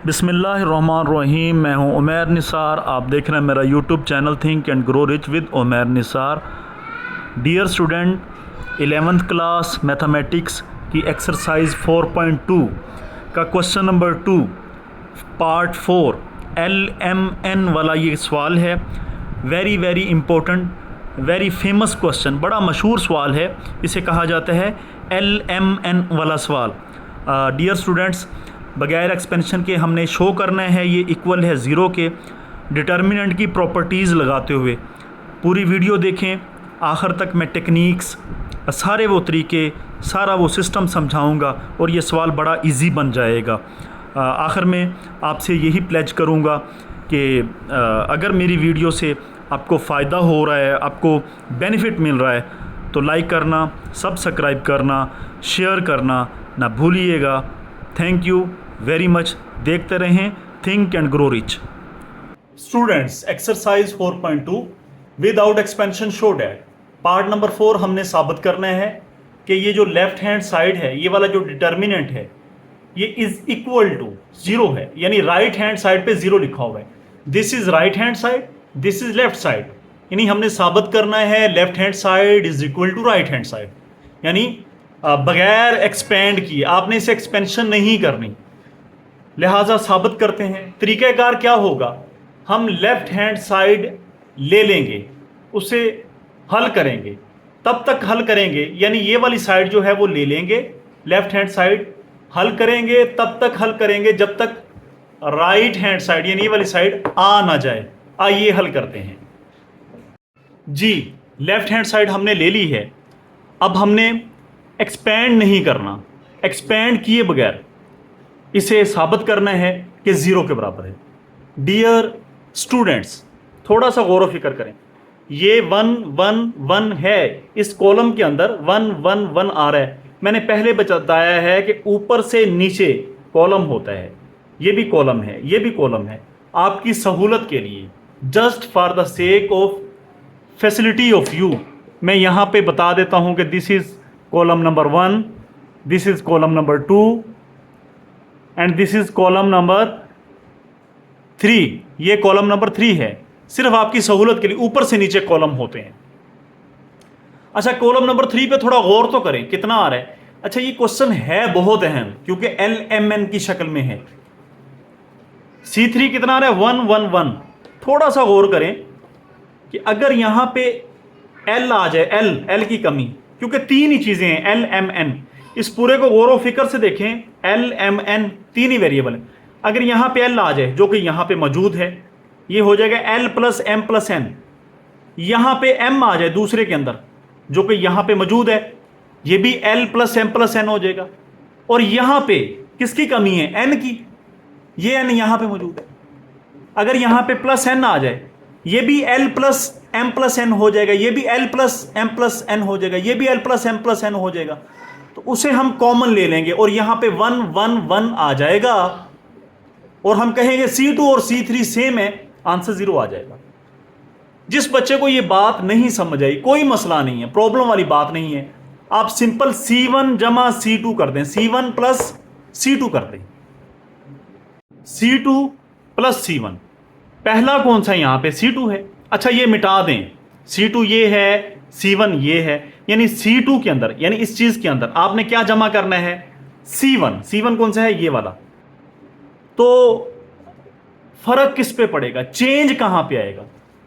बिस्मिल्लाहिर्रहमानिर्रहीम। मैं हूं उमैर निसार। आप देख रहे हैं मेरा YouTube channel think and grow rich with Umair Nisar. Dear student, 11th class mathematics की एक्सरसाइज 4.2 का क्वेश्चन नंबर 2 पार्ट 4 LMN वाला ये सवाल है। Very very important, very famous question, बड़ा मशहूर सवाल है। इसे कहा जाता है LMN वाला सवाल। डियर स्टूडेंट्स, बगैर एक्सपेंशन के हमने शो करना है ये इक्वल है ज़ीरो के। डिटर्मिनेंट की प्रॉपर्टीज़ लगाते हुए पूरी वीडियो देखें, आखिर तक मैं टेक्निक्स, सारे वो तरीके, सारा वो सिस्टम समझाऊंगा और ये सवाल बड़ा इजी बन जाएगा। आखिर में आपसे यही प्लेज करूंगा कि अगर मेरी वीडियो से आपको फ़ायदा हो रहा है, आपको बेनिफिट मिल रहा है, तो लाइक करना, सब्सक्राइब करना, शेयर करना ना भूलिएगा। Thank you very much. देखते रहें think and grow rich. Students, exercise 4.2 without expansion show that. Part number 4 हमने साबित करना है कि ये जो लेफ्ट हैंड साइड है, ये वाला जो डिटर्मिनेंट है, ये इज इक्वल टू जीरो है, यानी राइट हैंड साइड पे जीरो लिखा हुआ है। This is right hand side, this is left side, यानी हमने साबित करना है left hand side is equal to right hand side. यानी बगैर एक्सपेंड किए, आपने इसे एक्सपेंशन नहीं करनी, लिहाजा साबित करते हैं। तरीक़ाकार क्या होगा, हम लेफ्ट हैंड साइड ले लेंगे, उसे हल करेंगे, तब तक हल करेंगे, यानी ये वाली साइड जो है वो ले लेंगे, लेफ्ट हैंड साइड हल करेंगे, तब तक हल करेंगे जब तक राइट हैंड साइड यानी ये वाली साइड आ ना जाए। आइए हल करते हैं जी। लेफ्ट हैंड साइड हमने ले ली है, अब हमने एक्सपेंड नहीं करना, एक्सपेंड किए बगैर इसे साबित करना है कि ज़ीरो के बराबर है। डियर स्टूडेंट्स, थोड़ा सा गौर व फिक्र करें। ये 1 1 1 है, इस कॉलम के अंदर 1 1 1 आ रहा है। मैंने पहले बताया है कि ऊपर से नीचे कॉलम होता है, ये भी कॉलम है, ये भी कॉलम है। आपकी सहूलत के लिए, just for the sake of facility of you, मैं यहाँ पे बता देता हूँ कि this is column number 1, this is column number 2 and this is column number 3। ये कॉलम नंबर 3 है, सिर्फ आपकी सहूलत के लिए ऊपर से नीचे कॉलम होते हैं। अच्छा, कॉलम नंबर 3 पे थोड़ा गौर तो करें कितना आ रहा है। अच्छा, ये क्वेश्चन है बहुत अहम क्योंकि LMN की शक्ल में है। C3 कितना आ रहा है, 1 1 1। थोड़ा सा गौर करें कि अगर यहां पे L आ जाए, L की कमी, क्योंकि तीन ही चीजें हैं LMN। इस पूरे को गौर व फिक्र से देखें, LMN तीन ही वेरिएबल है। अगर यहां पे L आ जाए जो कि यहां पे मौजूद है, ये हो जाएगा L plus M plus N। यहां पे M आ जाए दूसरे के अंदर जो कि यहां पे मौजूद है, ये भी L plus M plus N हो जाएगा। और यहां पे किसकी कमी है, N की, ये N यहां पे मौजूद है। अगर यहां पे प्लस N आ जाए, ये भी L plus M plus N हो जाएगा, ये भी L plus M plus N हो जाएगा, ये भी L plus M plus N हो जाएगा। तो उसे हम कॉमन ले लेंगे और यहां पे 1 1 1 आ जाएगा और हम कहेंगे C2 और C3 सेम है, आंसर 0 आ जाएगा। जिस बच्चे को ये बात नहीं समझ आई, कोई मसला नहीं है, प्रॉब्लम वाली बात नहीं है। आप सिंपल C1 जमा C2 कर दें, C1 प्लस C2 कर दें, C2 प्लस C1। पहला कौन सा यहां पे C2 है। अच्छा, ये मिटा दें, C2 ये है, C1 ये है, यानी C2 के अंदर, यानी इस चीज के अंदर आपने क्या जमा करना है, C1। C1 कौन सा है, ये वाला। तो फर्क किस पे पड़ेगा, चेंज कहां पे आएगा।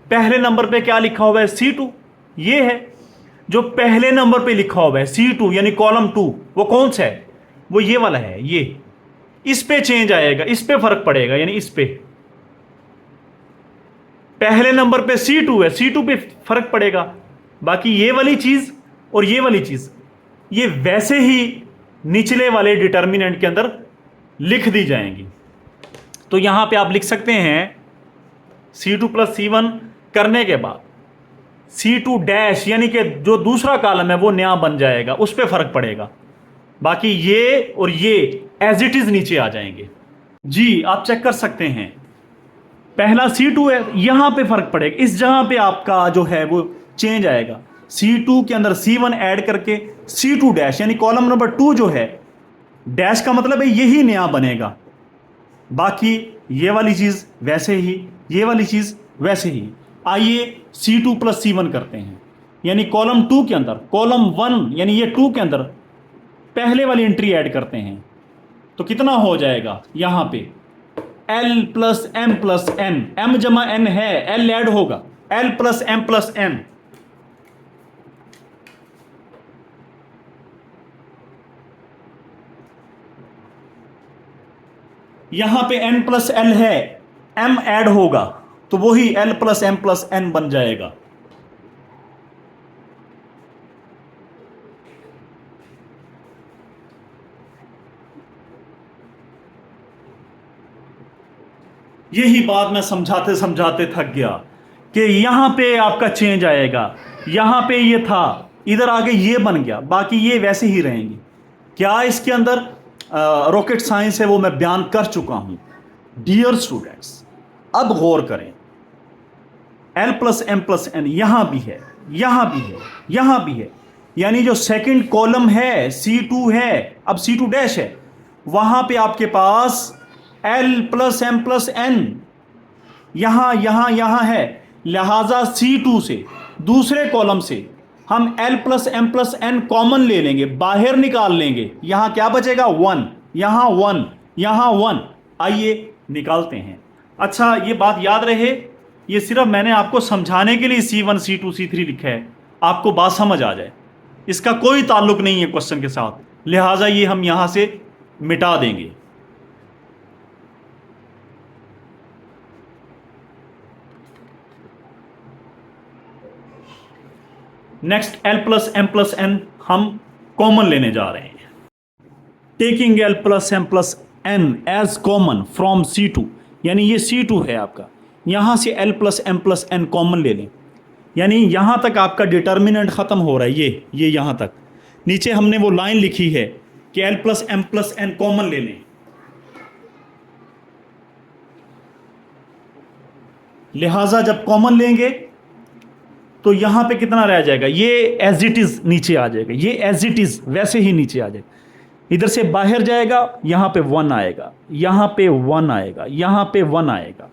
पहले नंबर पे क्या लिखा हुआ है, C2, ये है जो पहले नंबर पे लिखा हुआ है C2 यानी कॉलम 2, वो कौन सा है, वो ये वाला है, ये। इस पे चेंज आएगा, इस पे फर्क पड़ेगा, यानी इस पे। पहले नंबर पे C2 है, C2 पे फर्क पड़ेगा। बाकी ये वाली चीज और ये वाली चीज, ये वैसे ही निचले वाले डिटर्मिनेंट के अंदर लिख दी जाएंगी। तो यहां पे आप लिख सकते हैं C2 प्लस C1 करने के बाद C2 डैश, यानी कि जो दूसरा कॉलम है वो नया बन जाएगा, उस पर फर्क पड़ेगा। बाकी ये और ये एज इट इज नीचे आ जाएंगे जी। आप चेक कर सकते हैं, पहला C2 है, यहां पे फर्क पड़ेगा, इस जगह पे आपका जो है वो चेंज आएगा। C2 के अंदर C1 ऐड करके C2 डैश, यानी कॉलम नंबर 2 जो है, डैश का मतलब है यही नया बनेगा, बाकी ये वाली चीज़ वैसे ही, ये वाली चीज़ वैसे ही। आइए C2 प्लस C1 करते हैं, यानी कॉलम 2 के अंदर कॉलम 1 यानी ये 2 के अंदर पहले वाली एंट्री ऐड करते हैं तो कितना हो जाएगा, यहां पे L plus M plus N, M जमा N है, L ऐड होगा, L plus M plus N। यहां पे N प्लस L है, M ऐड होगा तो वही L plus M plus N बन जाएगा। यही बात मैं समझाते समझाते थक गया कि यहां पे आपका चेंज आएगा, यहां पे ये था, इधर आगे ये बन गया, बाकी ये वैसे ही रहेंगे। क्या इसके अंदर रॉकेट साइंस है वो मैं बयान कर चुका हूं। डियर स्टूडेंट्स, अब गौर करें, L plus M plus N यहां भी है, यहां भी है, यहां भी है, यानी जो सेकंड कॉलम है C2 है, अब C2 डैश है, वहां पे आपके पास L plus M plus N यहां यहां यहां है। लिहाजा C2 से दूसरे कॉलम से हम L plus M plus N common ले लेंगे, बाहर निकाल लेंगे, यहां क्या बचेगा 1, यहां 1, यहां 1। आइए निकालते हैं। अच्छा ये बात याद रहे, ये सिर्फ मैंने आपको समझाने के लिए C1 C2 C3 लिखा है, आपको बात समझ आ जाए, इसका कोई ताल्लुक नहीं है क्वेश्चन के साथ, लिहाजा ये हम यहां से मिटा देंगे। Next L plus M plus N हम कॉमन लेने जा रहे हैं। Taking L plus M plus N as common from C2, यानी ये C2 है आपका, यहां से L plus M plus N common ले लें, यानी यहां तक आपका डिटर्मिनेंट खत्म हो रहा है, ये यहां तक। नीचे हमने वो लाइन लिखी है कि L plus M plus N common ले लें, लिहाजा जब कॉमन लेंगे तो यहां पे कितना रह जाएगा, ये एज इट इज नीचे आ जाएगा, ये एज इट इज वैसे ही नीचे आ जाएगा। इधर से बाहर जाएगा, यहां पे 1 आएगा, यहां पे 1 आएगा, यहां पे 1 आएगा।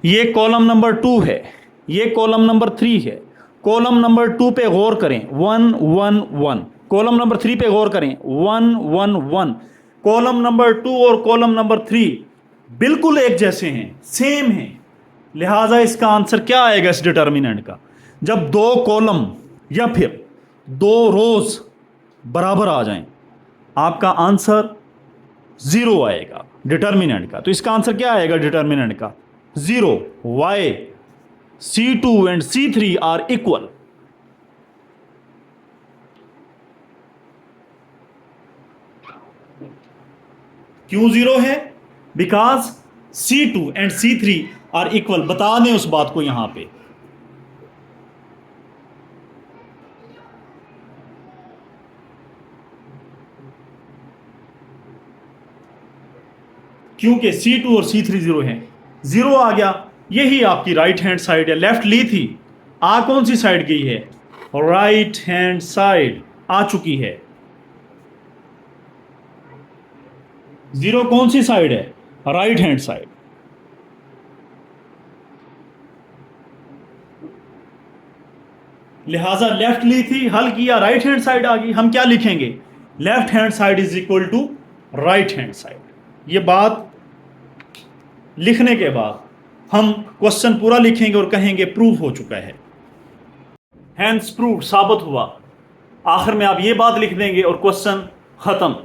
ये कॉलम नंबर 2 है, ये कॉलम नंबर 3 है। कॉलम नंबर 2 पे गौर करें, 1 1 1। कॉलम नंबर 3 पे गौर करें, 1 1 1। कॉलम नंबर 2 और कॉलम नंबर 3 बिल्कुल एक जैसे हैं, सेम हैं, लिहाजा इसका आंसर क्या आएगा इस डिटर्मिनेंट का, जब 2 कॉलम या फिर 2 रोज बराबर आ जाएं, आपका आंसर 0 आएगा डिटर्मिनेंट का। तो इसका आंसर क्या आएगा डिटर्मिनेंट का, 0। Why C2 and C3 are equal. क्यों 0 है, because C2 and C3 are equal. बता दें उस बात को यहां पे, क्योंकि C2 और C3 0 है, 0 आ गया। यही आपकी राइट हैंड साइड है, लेफ्ट ली थी, आ कौन सी साइड गई है, राइट हैंड साइड आ चुकी है। 0 कौन सी साइड है, राइट हैंड साइड। लिहाजा लेफ्ट ली थी, हल किया, राइट हैंड साइड आ गई। हम क्या लिखेंगे, left hand side is equal to right hand side. ये बात लिखने के बाद हम क्वेश्चन पूरा लिखेंगे और कहेंगे प्रूव हो चुका है, हैंस प्रूव, साबित हुआ। आखिर में आप ये बात लिख देंगे और क्वेश्चन खत्म।